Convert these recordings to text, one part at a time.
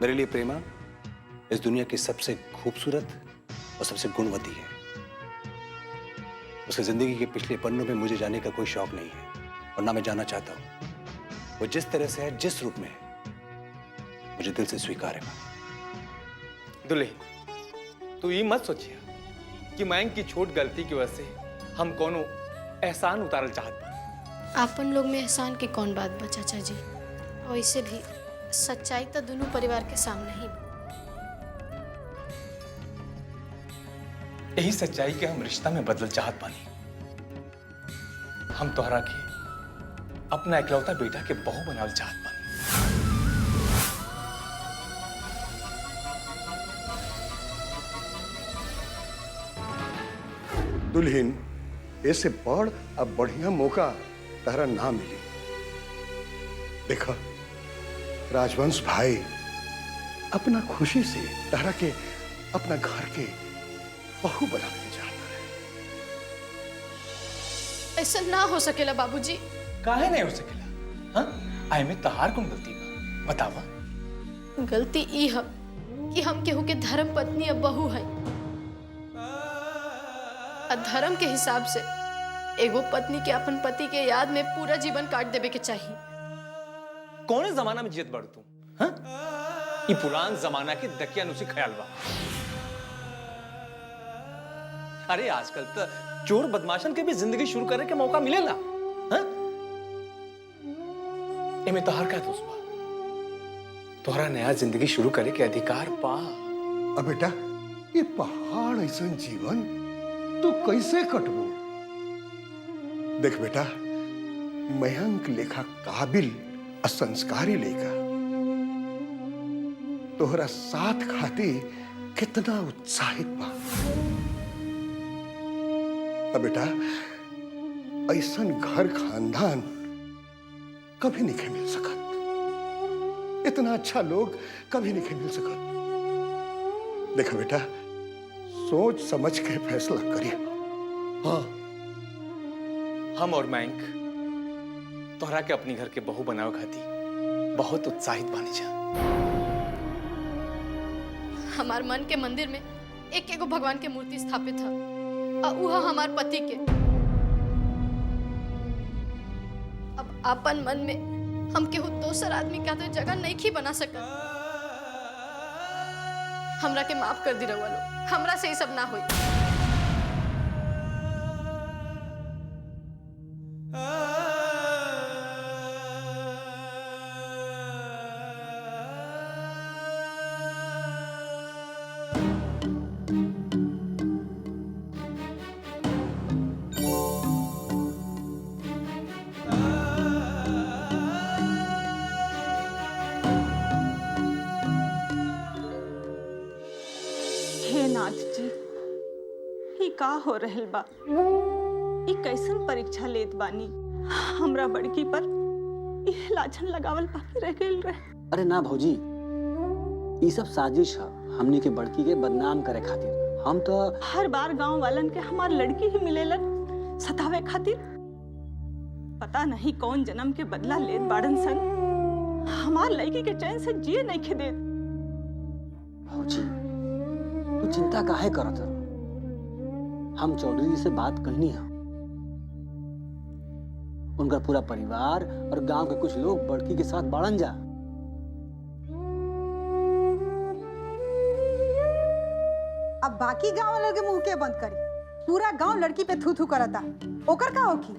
मेरे लिए प्रेमा इस दुनिया की सबसे खूबसूरत और सबसे गुणवती है। उसकी जिंदगी के पिछले पन्नों में मुझे जाने का कोई शौक नहीं है और ना मैं जाना चाहता हूं। वो जिस तरह से है, जिस रूप में है, मुझे दिल से स्वीकार है। दुल्हे, तू ये मत सोचिए कि मयंक की छोट गलती की वजह से हम कोनो एहसान उतारल चाहत बा। आपन लोग में एहसान की कौन बात बा चाचा जी। और इसे भी सच्चाई तो दोनों परिवार के सामने ही बा। यही सच्चाई के हम रिश्ता में बदल चाहत बानी। हम तोहरा के अपना इकलौता बेटा के बहू बनाल चाहत बानी। दुल्हन, ऐसे बड़ अब बढ़िया मौका तारा ना मिली। देखा, राजवंश भाई अपना खुशी से तारा के अपना घर के बहू बनाने चाहता है। ऐसा ना हो सकेला बाबूजी। काहे नहीं हो सकेला? हाँ, आय में तहार कौन गलती बा? बतावा। गलती ई है कि हम केहू के धर्म पत्नी अब बहू है। धर्म के हिसाब से एगो पत्नी के अपन पति के याद में पूरा जीवन काट देवे के चाहिए। कौन जमाना में जियत बढ़ तू? हाँ? ये पुरान जमाना के दकियानुसी ख्याल बा। अरे आजकल तो चोर बदमाशन के भी जिंदगी शुरू करने के मौका मिलेला। हाँ? इमे तोहार का दोस्त बा? तोहरा नया जिंदगी शुरू करे के अधिकार पा। अब बेटा, ये पहाड़ ऐसा जीवन तू कैसे कटबो? देख बेटा, मयंक लेखा काबिल और संस्कारी लेखा तोहरा साथ खाती कितना उत्साहित बा। अब बेटा, ऐसा घर खानदान कभी नहीं मिल सकत। इतना अच्छा लोग कभी नहीं मिल सकत। देखा बेटा, सोच समझ के फैसला करिए। हाँ, हम और मयंक तोहरा के अपनी घर के बहू बनावे खाती बहुत उत्साहित बानी जा। हमार मन के मंदिर में एक एगो भगवान के मूर्ति स्थापित है और वह हमार पति के। अब अपन मन में हम केहू दोसर आदमी का तो जगह नहीं की बना सकत। हमरा के माफ कर दी रउआ लोग, हमरा से ये सब ना होई। नाथ जी, ही का हो रहल बा? ई कैसन परीक्षा लेत बानी? हमरा बड़की पर यह लाछन लगावल बाकी रह गइल रहे। अरे ना भौजी, ये सब साजिश है हमनी के बड़की के बदनाम करे खातिर। हम तो हर बार गांव वालन के हमार लड़की ही मिलेलन सतावे खातिर। पता नहीं कौन जन्म के बदला लेत बाड़न सन। हमार लड़की के चैन से जिए नहीं खे देत। भौजी, तू चिंता काहे करत है? हम चौधरी जी से बात कहनी है। उनका पूरा परिवार और गांव के कुछ लोग बड़की के साथ बाड़न जा। अब बाकी गांव वालों के मुंह के बंद करी। पूरा गांव लड़की पे थू थू करता। ओकर का होखी?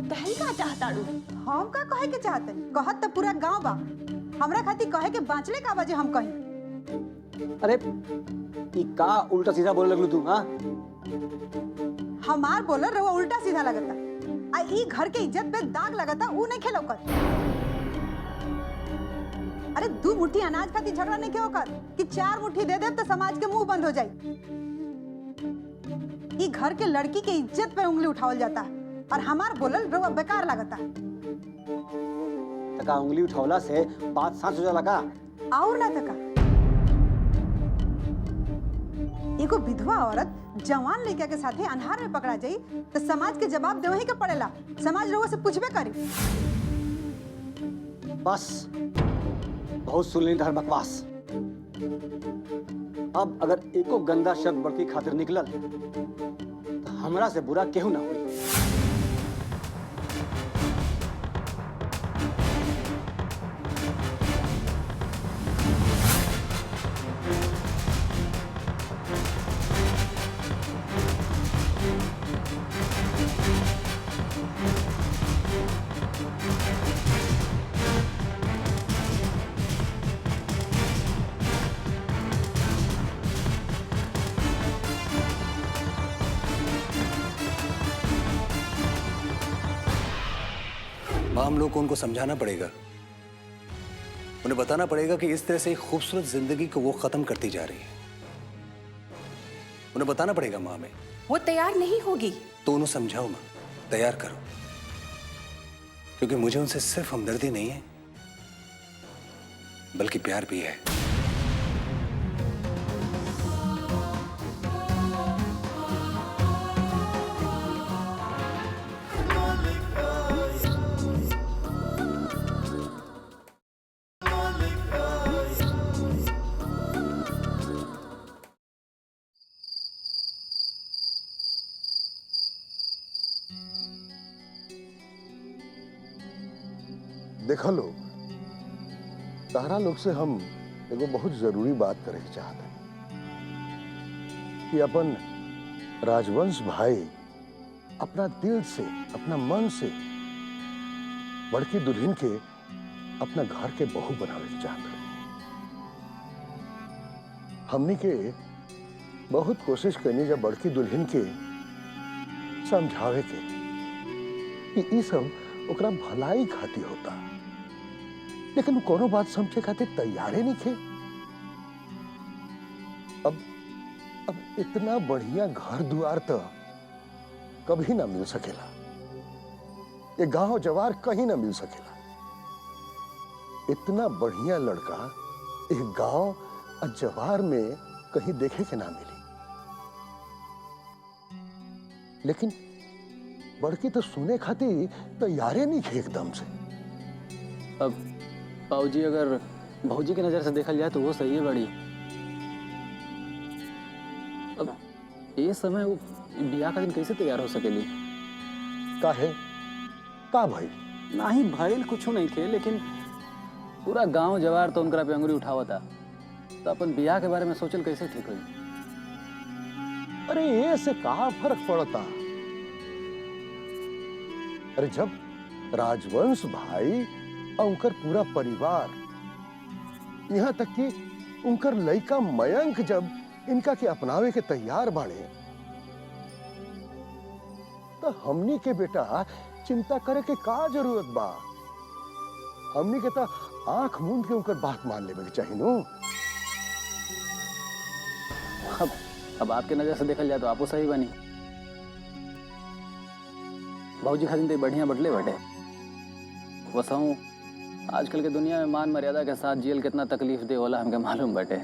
तहल का चाहताड़ू? हम का कहे के चाहते? कहत तो पूरा गांव बा। हमरा खातिर कहे के बांचले का वजह हम कही। अरे ई का उल्टा सीधा बोले लगलू तू? हाँ, हमार बोलर रहुआ उल्टा सीधा लगता। आ ई घर के इज्जत पे दाग लगता, ऊ नहीं खेलौकत। अरे 2 मुट्ठी अनाज खातिर झगड़ा नहीं खेलौकत कि 4 मुट्ठी दे दे तो समाज के मुंह बंद हो जाए। ई घर के लड़की के इज्जत पे उंगली उठावल जाता और हमार बोलल रहुआ बेकार लगता। तका उंगली उठावला से बात सांस हो जाला का? और ना तका। एगो विधवा औरत जवान लड़का के साथे अनहार में पकड़ा जाई तो समाज के जवाब देवही के पड़ेला। समाज लोगों से पूछबे करी। बस बहुत सुन ली हर बकवास। अब अगर एको गंदा शब्द बड़की खातिर निकलल तो हमरा से बुरा केहू ना हुई। माँ, हम लोग को उनको समझाना पड़ेगा, उन्हें बताना पड़ेगा कि इस तरह से एक खूबसूरत जिंदगी को वो खत्म करती जा रही है। उन्हें बताना पड़ेगा माँ हमें। वो तैयार नहीं होगी। तो उन्हें समझाओ माँ, तैयार करो, क्योंकि मुझे उनसे सिर्फ हमदर्दी नहीं है बल्कि प्यार भी है। देखा लोग, तारा लोग से हम एगो बहुत जरूरी बात करे के चाहते हैं कि अपन राजवंश भाई अपना दिल से, अपना मन से बड़की दुल्हन के अपना घर के बहू बनावे के चाहते हैं। हमनी के बहुत कोशिश करनी जब बड़की दुल्हन के समझावे के कि ई सब ओकरा भलाई खातिर होता, लेकिन कोनो बात समझे खातिर तैयारे नहीं थे। अब इतना बढ़िया घर द्वार तो कभी ना मिल सकेला, ये गांव जवार कहीं ना मिल सकेला। इतना बढ़िया लड़का एक गांव और जवार में कहीं देखे के ना मिली। लेकिन बड़की तो सुने खातिर तैयारे नहीं थे एकदम से। अब बाबूजी, अगर भौजी की नजर से देखल जाए तो वो सही है बड़ी। अब ये समय वो ब्याह का दिन कैसे तैयार हो सकेली? का है का भाई? ना ही भइल कुछ नहीं थे, लेकिन पूरा गांव जवार तो उनकरा पे अंगुली उठावा था, तो अपन ब्याह के बारे में सोचल कैसे ठीक हुई? अरे ये से कहा फर्क पड़ता? अरे जब राजवंश भाई और उनकर पूरा परिवार, यहाँ तक कि उनकर लड़का मयंक जब इनका के अपनावे के तैयार बाड़े, तो हमनी के बेटा चिंता करे के का जरूरत बा? हमनी के तो आंख मूंद के उनकर बात मान लेवे के चाहिए नो। अब आपके नजर से देखल जाए तो आपको सही बनी। बाबूजी खातिर तो बढ़िया बटले बटे। वसाऊं आजकल के दुनिया में मान मर्यादा के साथ जियल कितना तकलीफ दे होला हमके मालूम बटे।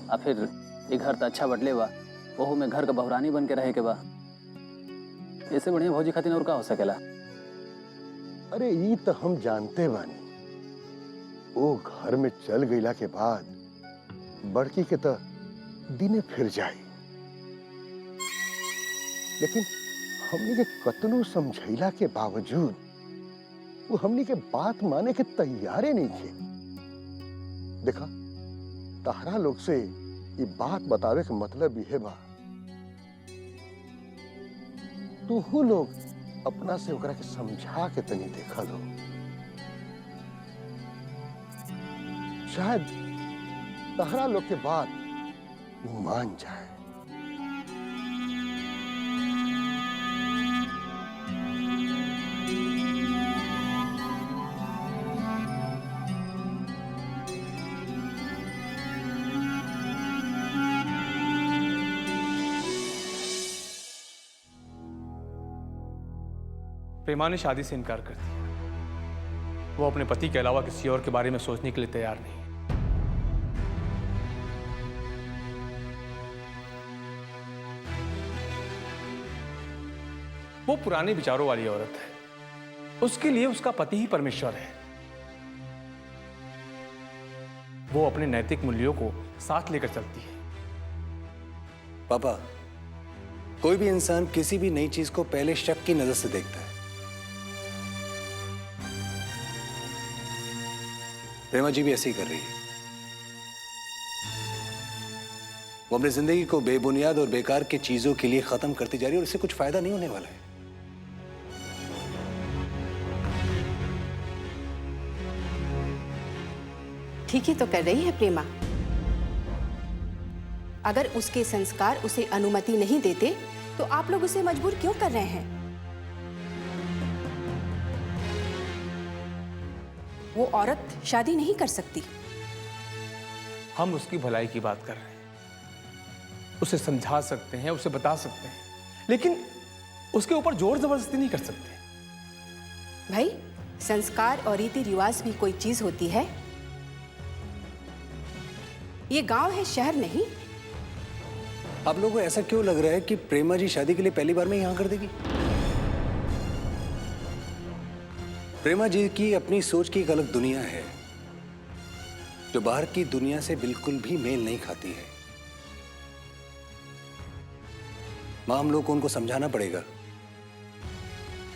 अब फिर एक घर तो अच्छा बटले बा, ओहू में घर का बहुरानी बन के रहे के बा। इससे बढ़िया भौजी खातिर और का हो सकेला? अरे ये तो हम जानते बानी, वो घर में चल गईला के बाद बड़की के तो दिने फिर जाई, लेकिन हमनी के कतनो समझैला के बावजूद वो हमनी के बात माने के तैयारे नहीं थे। देखा, तारा लोग से ये बात बतावे के मतलब ये बा, तू लोग अपना से ओकरा के समझा के तनी देखा लो, शायद तारा लोग के बात मान जाए। प्रेमा ने शादी से इनकार कर दिया। वो अपने पति के अलावा किसी और के बारे में सोचने के लिए तैयार नहीं। वो पुराने विचारों वाली औरत है। उसके लिए उसका पति ही परमेश्वर है। वो अपने नैतिक मूल्यों को साथ लेकर चलती है। पापा, कोई भी इंसान किसी भी नई चीज को पहले शक की नजर से देखता है। प्रेमा जी भी ऐसे ही कर रही है। वो अपनी जिंदगी को बेबुनियाद और बेकार की चीजों के लिए खत्म करती जा रही है और इससे कुछ फायदा नहीं होने वाला है। ठीक ही तो कर रही है प्रेमा। अगर उसके संस्कार उसे अनुमति नहीं देते तो आप लोग उसे मजबूर क्यों कर रहे हैं? वो औरत शादी नहीं कर सकती। हम उसकी भलाई की बात कर रहे हैं। उसे समझा सकते हैं, उसे बता सकते हैं, लेकिन उसके ऊपर जोर जबरदस्ती नहीं कर सकते। भाई, संस्कार और रीति रिवाज भी कोई चीज होती है। ये गांव है, शहर नहीं। आप लोगों को ऐसा क्यों लग रहा है कि प्रेमा जी शादी के लिए पहली बार में यहां कर देगी? प्रेमा जी की अपनी सोच की एक अलग दुनिया है जो बाहर की दुनिया से बिल्कुल भी मेल नहीं खाती है। मां, हम लोग को उनको समझाना पड़ेगा,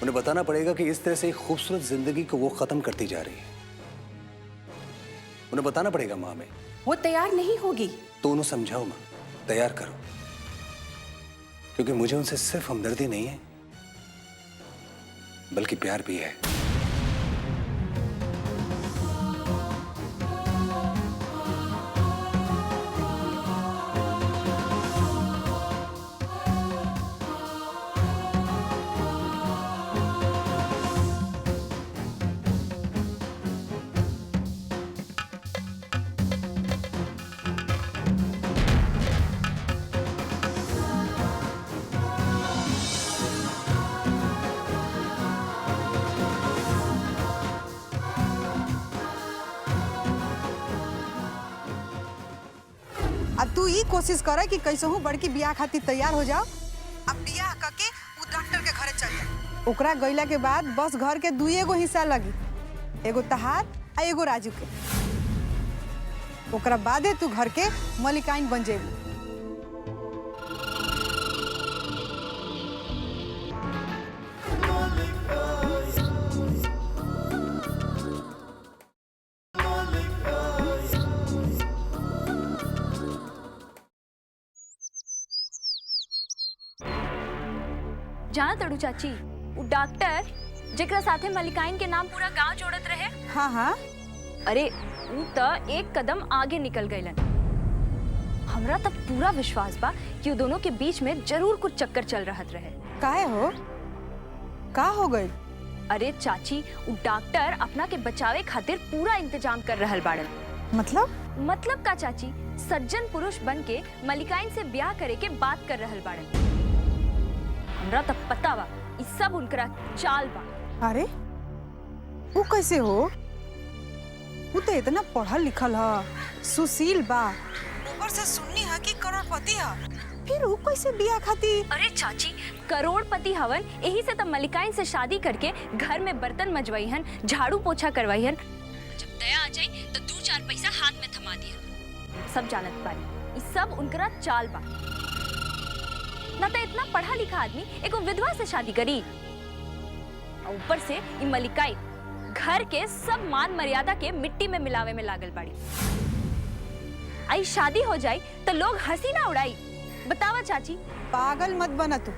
उन्हें बताना पड़ेगा कि इस तरह से एक खूबसूरत जिंदगी को वो खत्म करती जा रही है। उन्हें बताना पड़ेगा मां में। वो तैयार नहीं होगी। तो उन्हें समझाओ मां, तैयार करो, क्योंकि मुझे उनसे सिर्फ हमदर्दी नहीं है बल्कि प्यार भी है। अब तू ये कोशिश कर कि कैसे हूँ बड़की बियाह खातिर तैयार हो जाओ। अब बियाह करके वो डॉक्टर के घरे चल जाए। ओकरा गईला के बाद बस घर के दुए गो हिस्सा लगी, एगो तहार आ एगो राजू के। ओकरा बादे तू घर के मलिकाइन बन जेबू। जाना तड़ू चाची, वो डॉक्टर जेकरा साथे मलिकाइन के नाम पूरा गांव जोड़त रहे। हाँ हाँ, अरे वो तो एक कदम आगे निकल गईलन। हमरा तब पूरा विश्वास बा कि वो दोनों के बीच में जरूर कुछ चक्कर चल रहत रहे। काहे हो? का हो गई? अरे चाची, वो डॉक्टर अपना के बचावे खातिर पूरा इंतजाम कर रहल बाड़न। मतलब का चाची, सज्जन पुरुष बन के मलिकाइन से ब्याह करे के बात कर रहल बाड़न। हमरा तब पता बा ई सब उनकरा चाल बा। अरे वो कैसे हो? वो तो इतना पढ़ल लिखल है, सुशील बा, ऊपर से सुन्नी है कि करोड़पति है, फिर वो कैसे बियाह खाती? अरे चाची, करोड़पति हवन, यही से तब मलिकाइन से शादी करके घर में बर्तन मजवाई हन, झाड़ू पोछा करवाई हन। जब दया आ जाई तो 2-4 पैसा हाथ में थमा दिया। सब जानत बानी, ई सब उनकरा चाल बा। ना तो इतना पढ़ा लिखा आदमी एगो विधवा से शादी करी। ऊपर से ई मलिकाइन घर के सब मान मर्यादा के मिट्टी में मिलावे में लागल बाड़ी। आई शादी हो जाई तो लोग हंसी ना उड़ाई। बतावा चाची। पागल मत बना तू।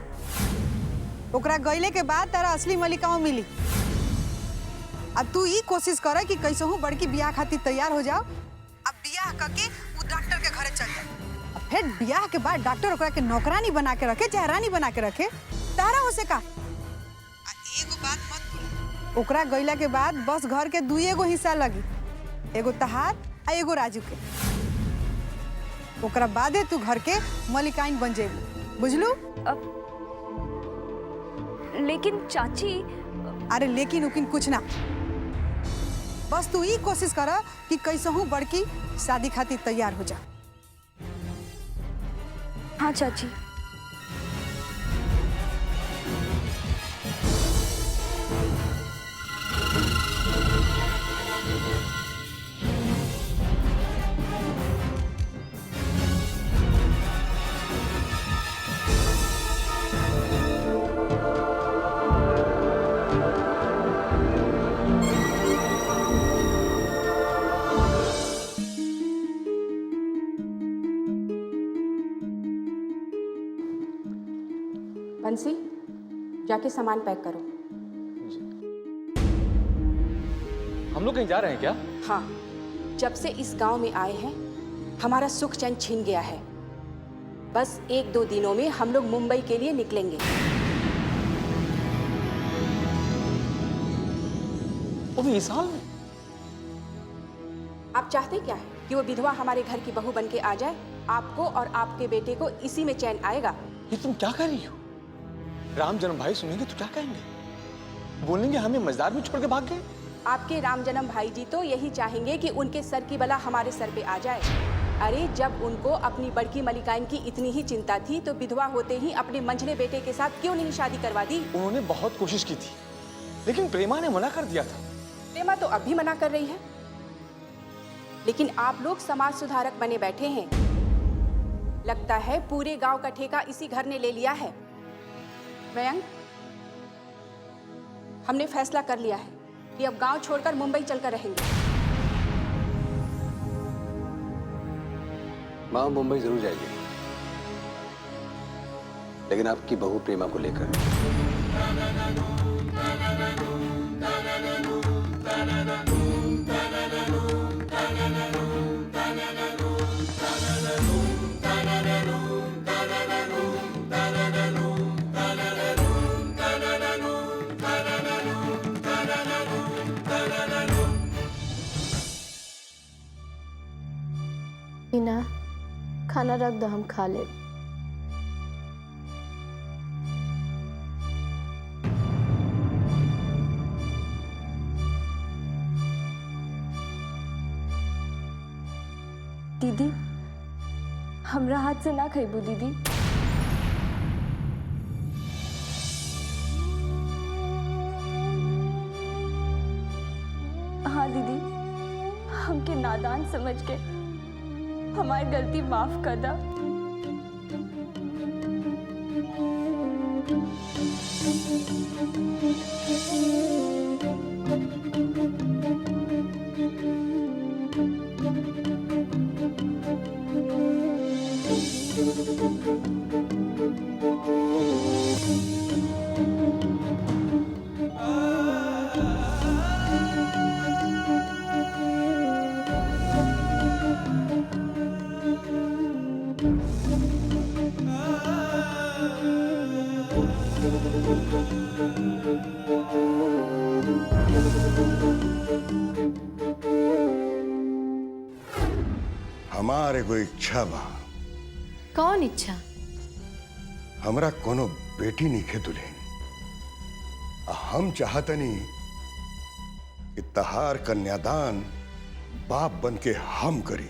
ओकरा गईले के बाद तारा असली मलिकाओं मिली। अब तू ये कोशिश कर कि कैसे हूँ बड़की बियाह खातिर तैयार हो जाओ। अब बियाह करके वो डॉक्टर के घरे चल जाए। फिर बियाह के बाद डॉक्टर ओकरा के नौकरानी बना के रखे चाहे रानी बना के रखे, तारा उसे का। एगो बात मत भूल, ओकरा गईला के बाद बस घर के दुए गो हिस्सा लगी, एगो तहार आ एगो राजू के। ओकरा बादे तू घर के मलिकाइन बन जेबू, बुझलू? लेकिन चाची। अरे लेकिन उकिन कुछ ना, बस तू ये कोशिश कर कि कैसे हूँ बड़की शादी खातिर तैयार हो जा। हाँ चाची। बंसी, जाके सामान पैक करो। हम लोग कहीं जा रहे हैं क्या? हाँ, जब से इस गांव में आए हैं हमारा सुख चैन छिन गया है। बस 1-2 दिनों में हम लोग मुंबई के लिए निकलेंगे। वो भी इस साल में? आप चाहते क्या है कि वो विधवा हमारे घर की बहू बन के आ जाए? आपको और आपके बेटे को इसी में चैन आएगा। ये तुम क्या कर रही हो? राम जन्म भाई सुनेंगे तो क्या कहेंगे? बोलेंगे हमें मजेदार में छोड़ के भाग गए। आपके राम जन्म भाई जी तो यही चाहेंगे कि उनके सर की बला हमारे सर पे आ जाए। अरे जब उनको अपनी बड़की मलिकाइन की इतनी ही चिंता थी तो विधवा होते ही अपने मंझले बेटे के साथ क्यों नहीं शादी करवा दी? उन्होंने बहुत कोशिश की थी, लेकिन प्रेमा ने मना कर दिया था। प्रेमा तो अब भी मना कर रही है, लेकिन आप लोग समाज सुधारक बने बैठे हैं। लगता है पूरे गांव का ठेका इसी घर ने ले लिया है। मयंक, हमने फैसला कर लिया है कि अब गांव छोड़कर मुंबई चलकर रहेंगे। माँ मुंबई जरूर जाएगी, लेकिन आपकी बहू प्रेमा को लेकर। हीना, खाना रख दो, हम खा ले। दीदी, हमरा हाथ से ना खइबू दीदी। हाँ दीदी, हमके नादान समझ के हमारी गलती माफ कर दा। हमारे को इच्छा बा। कौन इच्छा? हमरा कोनो बेटी नहीं खे दुल्हन। हम चाहतनी कि तहार कन्यादान बाप बन के हम करी।